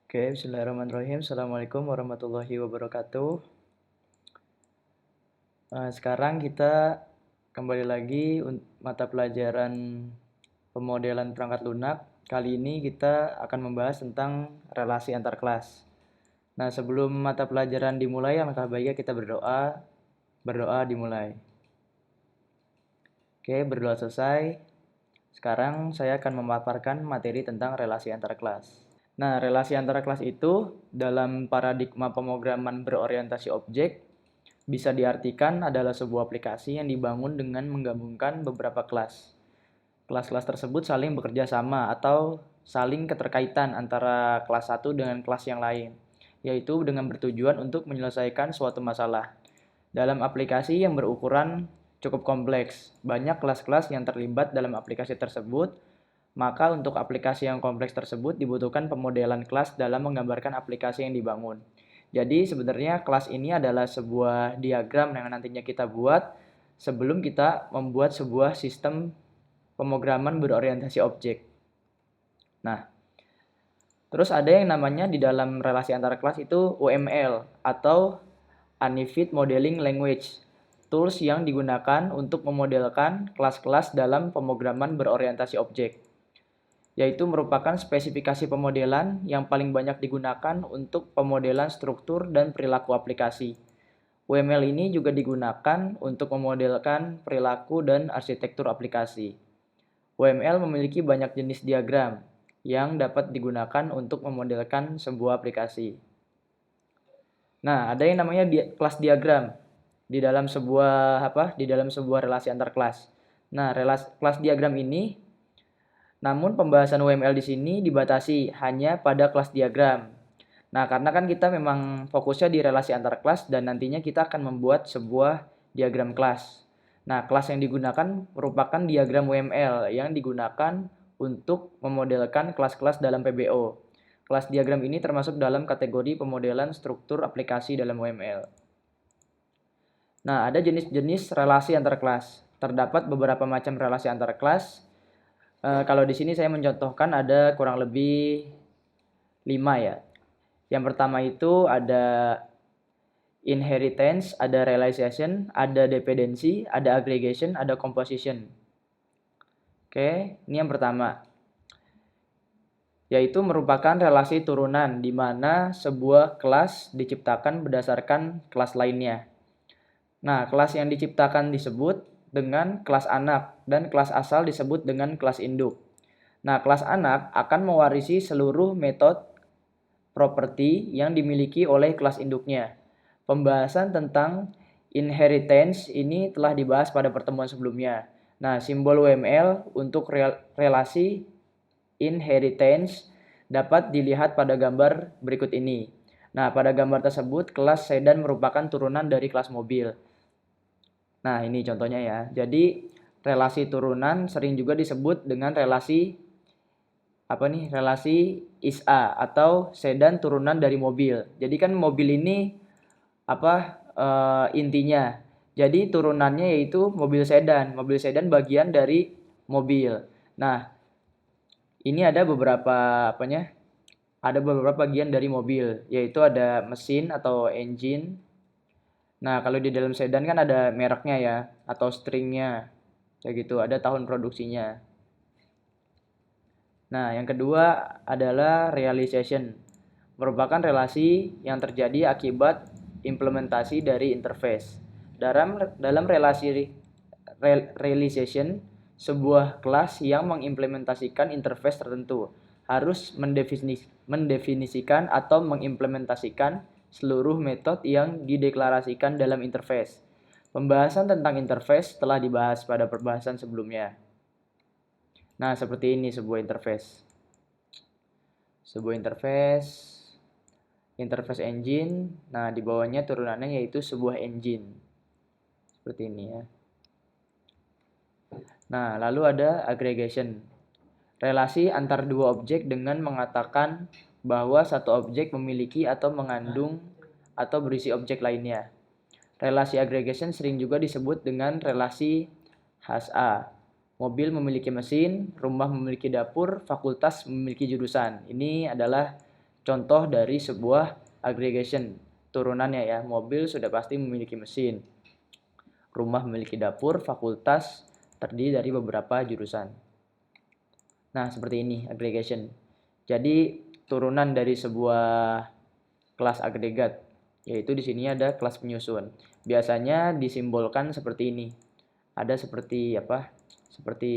Oke, bismillahirrahmanirrahim. Assalamualaikum warahmatullahi wabarakatuh. Sekarang kita kembali lagi mata pelajaran pemodelan perangkat lunak. Kali ini kita akan membahas tentang relasi antar kelas. Nah, sebelum mata pelajaran dimulai, alangkah baiknya kita berdoa. Berdoa dimulai. Oke, berdoa selesai. Sekarang saya akan memaparkan materi tentang relasi antar kelas. Nah, relasi antara kelas itu dalam paradigma pemrograman berorientasi objek bisa diartikan adalah sebuah aplikasi yang dibangun dengan menggabungkan beberapa kelas. Kelas-kelas tersebut saling bekerja sama atau saling keterkaitan antara kelas satu dengan kelas yang lain, yaitu dengan bertujuan untuk menyelesaikan suatu masalah. Dalam aplikasi yang berukuran cukup kompleks, banyak kelas-kelas yang terlibat dalam aplikasi tersebut. Maka untuk aplikasi yang kompleks tersebut dibutuhkan pemodelan kelas dalam menggambarkan aplikasi yang dibangun. Jadi sebenarnya kelas ini adalah sebuah diagram yang nantinya kita buat sebelum kita membuat sebuah sistem pemrograman berorientasi objek. Nah, terus ada yang namanya di dalam relasi antara kelas itu UML atau Unified Modeling Language, tools yang digunakan untuk memodelkan kelas-kelas dalam pemrograman berorientasi objek, yaitu merupakan spesifikasi pemodelan yang paling banyak digunakan untuk pemodelan struktur dan perilaku aplikasi. UML ini juga digunakan untuk memodelkan perilaku dan arsitektur aplikasi. UML memiliki banyak jenis diagram yang dapat digunakan untuk memodelkan sebuah aplikasi. Nah, ada yang namanya kelas diagram di dalam sebuah relasi antar kelas. Nah, kelas diagram ini, namun pembahasan UML di sini dibatasi hanya pada kelas diagram. Nah, karena kan kita memang fokusnya di relasi antar kelas dan nantinya kita akan membuat sebuah diagram kelas. Nah, kelas yang digunakan merupakan diagram UML yang digunakan untuk memodelkan kelas-kelas dalam PBO. Kelas diagram ini termasuk dalam kategori pemodelan struktur aplikasi dalam UML. Nah, ada jenis-jenis relasi antar kelas. Terdapat beberapa macam relasi antar kelas. Kalau di sini saya mencontohkan ada kurang lebih 5 ya. Yang pertama itu ada inheritance, ada realization, ada dependency, ada aggregation, ada composition. Oke, ini yang pertama. Yaitu merupakan relasi turunan di mana sebuah kelas diciptakan berdasarkan kelas lainnya. Nah, kelas yang diciptakan disebut dengan kelas anak dan kelas asal disebut dengan kelas induk. Nah, kelas anak akan mewarisi seluruh metode properti yang dimiliki oleh kelas induknya. Pembahasan tentang inheritance ini telah dibahas pada pertemuan sebelumnya. Nah, simbol UML untuk relasi inheritance dapat dilihat pada gambar berikut ini. Nah, pada gambar tersebut kelas sedan merupakan turunan dari kelas mobil. Nah, ini contohnya ya. Jadi, relasi turunan sering juga disebut dengan relasi relasi ISA atau sedan turunan dari mobil. Jadi kan mobil ini intinya. Jadi turunannya yaitu mobil sedan. Mobil sedan bagian dari mobil. Nah, ini ada beberapa ada beberapa bagian dari mobil, yaitu ada mesin atau engine. Nah, kalau di dalam sedan kan ada mereknya ya, atau stringnya, kayak gitu, ada tahun produksinya. Nah, yang kedua adalah realization, merupakan relasi yang terjadi akibat implementasi dari interface. Dalam relasi realization, sebuah kelas yang mengimplementasikan interface tertentu harus mendefinisikan atau mengimplementasikan seluruh metode yang dideklarasikan dalam interface. Pembahasan tentang interface telah dibahas pada pembahasan sebelumnya. Nah, seperti ini sebuah interface. Sebuah interface engine. Nah, di bawahnya turunannya yaitu sebuah engine. Seperti ini ya. Nah, lalu ada aggregation. Relasi antar dua objek dengan mengatakan bahwa satu objek memiliki atau mengandung atau berisi objek lainnya. Relasi aggregation sering juga disebut dengan relasi HSA. Mobil memiliki mesin, rumah memiliki dapur, fakultas memiliki jurusan. Ini adalah contoh dari sebuah aggregation turunannya ya. Mobil sudah pasti memiliki mesin, rumah memiliki dapur, fakultas terdiri dari beberapa jurusan. Nah, seperti ini aggregation. Jadi turunan dari sebuah kelas agregat, yaitu di sini ada kelas penyusun. Biasanya disimbolkan seperti ini. Ada seperti apa? Seperti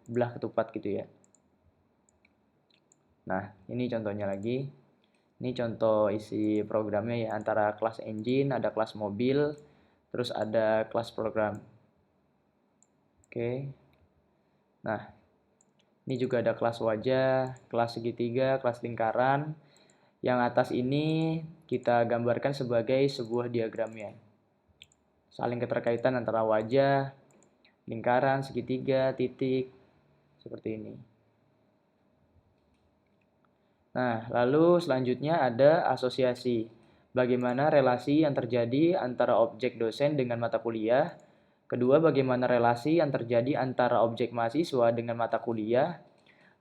belah ketupat gitu ya. Nah, ini contohnya lagi. Ini contoh isi programnya ya, antara kelas engine, ada kelas mobil, terus ada kelas program. Oke. Nah, ini juga ada kelas wajah, kelas segitiga, kelas lingkaran. Yang atas ini kita gambarkan sebagai sebuah diagramnya. Saling keterkaitan antara wajah, lingkaran, segitiga, titik, seperti ini. Nah, lalu selanjutnya ada asosiasi. Bagaimana relasi yang terjadi antara objek dosen dengan mata kuliah. Kedua, bagaimana relasi yang terjadi antara objek mahasiswa dengan mata kuliah.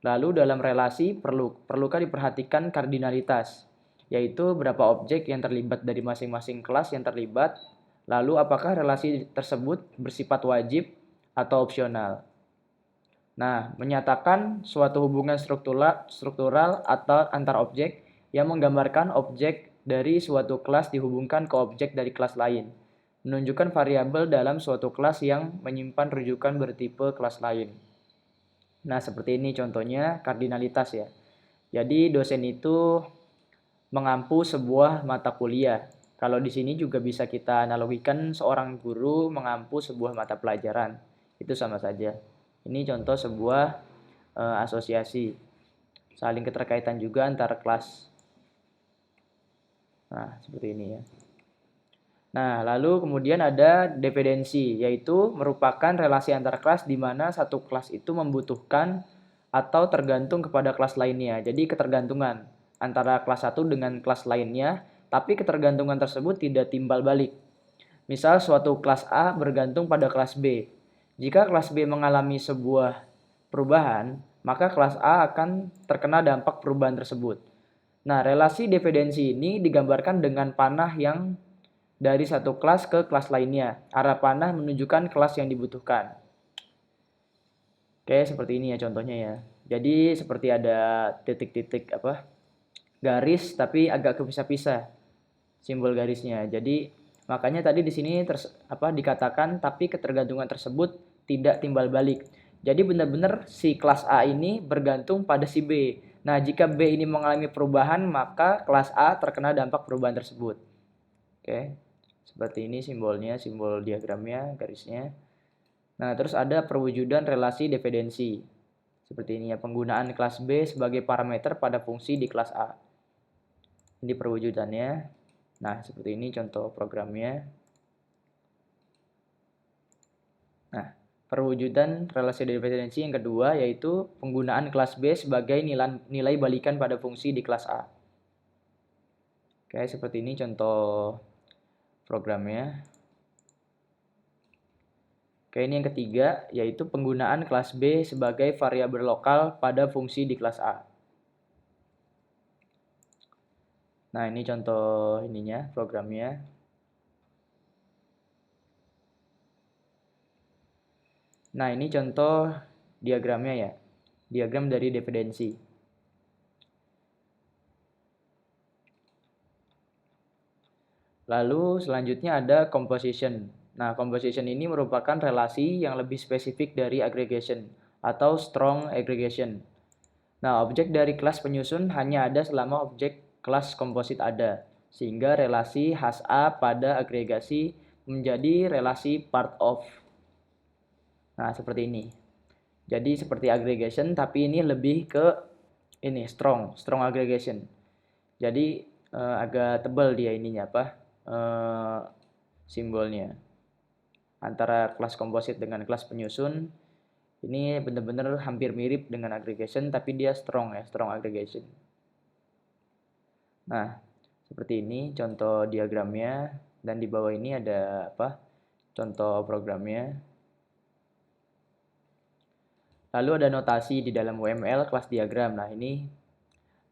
Lalu dalam relasi perlukah diperhatikan kardinalitas, yaitu berapa objek yang terlibat dari masing-masing kelas yang terlibat. Lalu apakah relasi tersebut bersifat wajib atau opsional. Nah, menyatakan suatu hubungan struktural atau antar objek yang menggambarkan objek dari suatu kelas dihubungkan ke objek dari kelas lain. Menunjukkan variabel dalam suatu kelas yang menyimpan rujukan bertipe kelas lain. Nah, seperti ini contohnya kardinalitas ya. Jadi dosen itu mengampu sebuah mata kuliah. Kalau di sini juga bisa kita analogikan seorang guru mengampu sebuah mata pelajaran. Itu sama saja. Ini contoh sebuah asosiasi. Saling keterkaitan juga antar kelas. Nah, seperti ini ya. Nah, lalu kemudian ada dependensi, yaitu merupakan relasi antar kelas di mana satu kelas itu membutuhkan atau tergantung kepada kelas lainnya. Jadi ketergantungan antara kelas satu dengan kelas lainnya, tapi ketergantungan tersebut tidak timbal balik. Misal suatu kelas A bergantung pada kelas B. Jika kelas B mengalami sebuah perubahan, maka kelas A akan terkena dampak perubahan tersebut. Nah, relasi dependensi ini digambarkan dengan panah yang dari satu kelas ke kelas lainnya. Arah panah menunjukkan kelas yang dibutuhkan. Oke, seperti ini ya contohnya ya. Jadi seperti ada titik-titik garis tapi agak kepisah-pisah simbol garisnya. Jadi makanya tadi di sini dikatakan tapi ketergantungan tersebut tidak timbal balik. Jadi benar-benar si kelas A ini bergantung pada si B. Nah, jika B ini mengalami perubahan, maka kelas A terkena dampak perubahan tersebut. Oke. Seperti ini simbolnya, simbol diagramnya, garisnya. Nah, terus ada perwujudan relasi dependensi. Seperti ini ya, penggunaan kelas B sebagai parameter pada fungsi di kelas A. Ini perwujudannya. Nah, seperti ini contoh programnya. Nah, perwujudan relasi dependensi yang kedua yaitu penggunaan kelas B sebagai nilai balikan pada fungsi di kelas A. Oke, seperti ini contoh programnya. Oke, ini yang ketiga yaitu penggunaan kelas B sebagai variabel lokal pada fungsi di kelas A. Nah, ini contoh ininya, programnya. Nah, ini contoh diagramnya ya. Diagram dari dependensi. Lalu selanjutnya ada composition. Nah, composition ini merupakan relasi yang lebih spesifik dari aggregation atau strong aggregation. Nah, objek dari kelas penyusun hanya ada selama objek kelas komposit ada, sehingga relasi khas A pada agregasi menjadi relasi part of. Nah, seperti ini. Jadi seperti aggregation, tapi ini lebih ke ini strong aggregation. Jadi agak tebal dia ininya simbolnya. Antara kelas komposit dengan kelas penyusun ini benar-benar hampir mirip dengan aggregation, tapi dia strong aggregation. Nah, seperti ini contoh diagramnya, dan di bawah ini ada contoh programnya. Lalu ada notasi di dalam UML kelas diagram. Nah, ini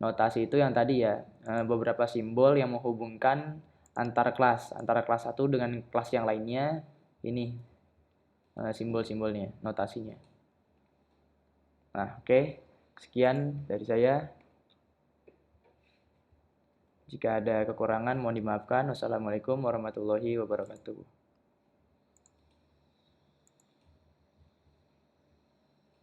Notasi itu yang tadi ya, beberapa simbol yang menghubungkan antara kelas 1 dengan kelas yang lainnya. Ini simbol-simbolnya, notasinya. Nah, oke. Sekian dari saya. Jika ada kekurangan mohon dimaafkan. Wassalamualaikum warahmatullahi wabarakatuh.